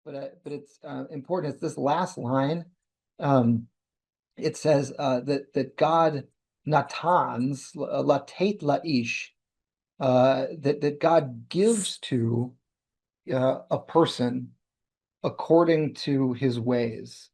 but it's important. It's this last line. Um, it says that God natans latate laish, that God gives to a person according to his ways.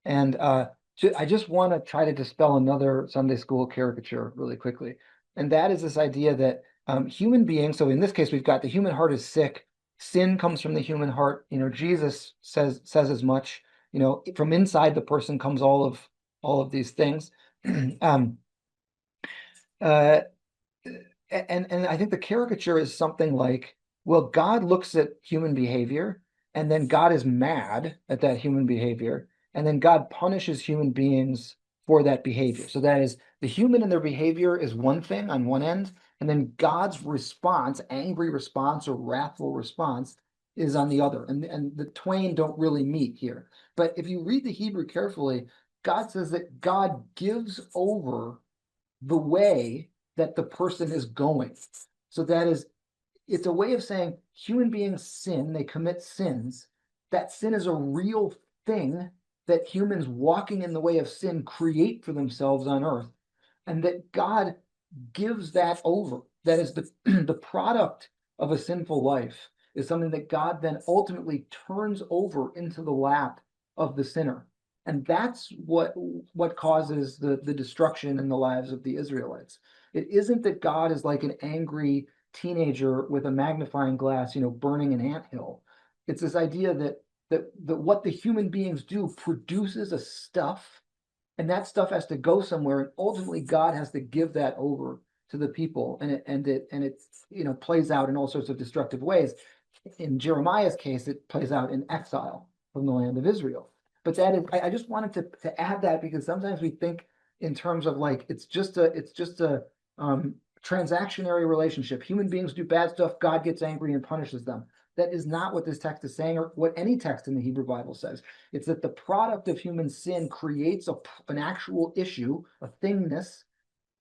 And I just want to try to dispel another Sunday school caricature really quickly. And that is this idea that human beings, so in this case, we've got the human heart is sick. Sin comes from the human heart. Jesus says as much. From inside the person comes all of these things. um, uh, and I think the caricature is something like, well, God looks at human behavior, and then God is mad at that human behavior, and then God punishes human beings for that behavior. So that is, the human and their behavior is one thing on one end, and then God's response, angry response or wrathful response, is on the other. And the twain don't really meet here. But if you read the Hebrew carefully, God says that God gives over the way that the person is going. So that is, it's a way of saying human beings sin, they commit sins. That sin is a real thing that humans walking in the way of sin create for themselves on earth, and that God gives that over. That is the product of a sinful life is something that God then ultimately turns over into the lap of the sinner. And that's what causes the destruction in the lives of the Israelites. It isn't that God is like an angry teenager with a magnifying glass, burning an anthill. It's this idea that what the human beings do produces a stuff, and that stuff has to go somewhere, and ultimately God has to give that over to the people, and it plays out in all sorts of destructive ways. In Jeremiah's case, it plays out in exile from the land of Israel. But that is, I just wanted to add that, because sometimes we think in terms of like it's just a transactionary relationship. Human beings do bad stuff, God gets angry and punishes them. That is not what this text is saying, or what any text in the Hebrew Bible says. It's that the product of human sin creates an actual issue, a thingness,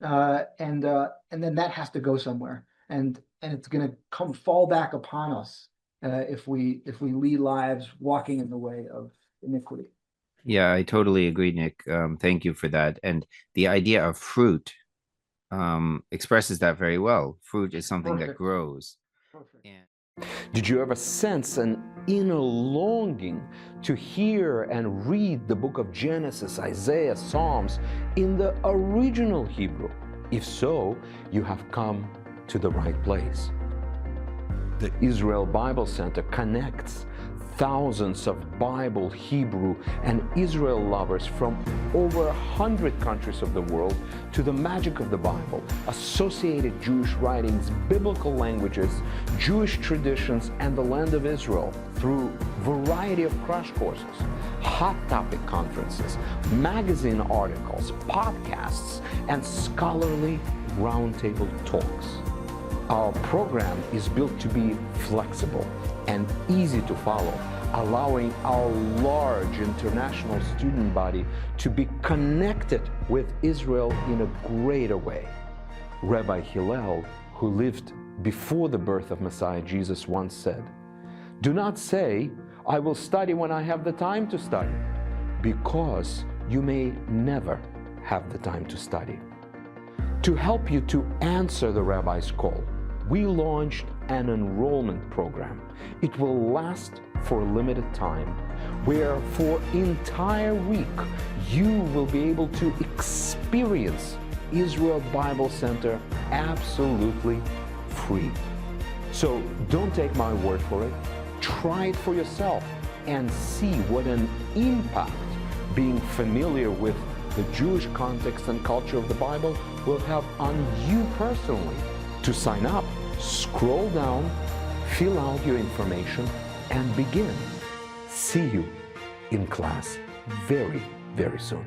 and then that has to go somewhere, and it's going to fall back upon us if we lead lives walking in the way of iniquity. Yeah, I totally agree, Nick. Thank you for that. And the idea of fruit expresses that very well. Fruit is something that Perfect. grows. Perfect. And Did you ever sense an inner longing to hear and read the book of Genesis, Isaiah, Psalms in the original Hebrew? If so, you have come to the right place. The Israel Bible Center connects thousands of Bible, Hebrew, and Israel lovers from over 100 countries of the world to the magic of the Bible, associated Jewish writings, biblical languages, Jewish traditions, and the land of Israel through variety of crash courses, hot topic conferences, magazine articles, podcasts, and scholarly roundtable talks. Our program is built to be flexible and easy to follow, allowing our large international student body to be connected with Israel in a greater way. Rabbi Hillel, who lived before the birth of Messiah Jesus, once said, "Do not say, 'I will study when I have the time to study,' because you may never have the time to study." To help you to answer the Rabbi's call, we launched an enrollment program. It will last for a limited time, where for entire week you will be able to experience Israel Bible Center absolutely free. So don't take my word for it. Try it for yourself and see what an impact being familiar with the Jewish context and culture of the Bible will have on you personally. To sign up, scroll down, fill out your information, and begin. See you in class very, very soon.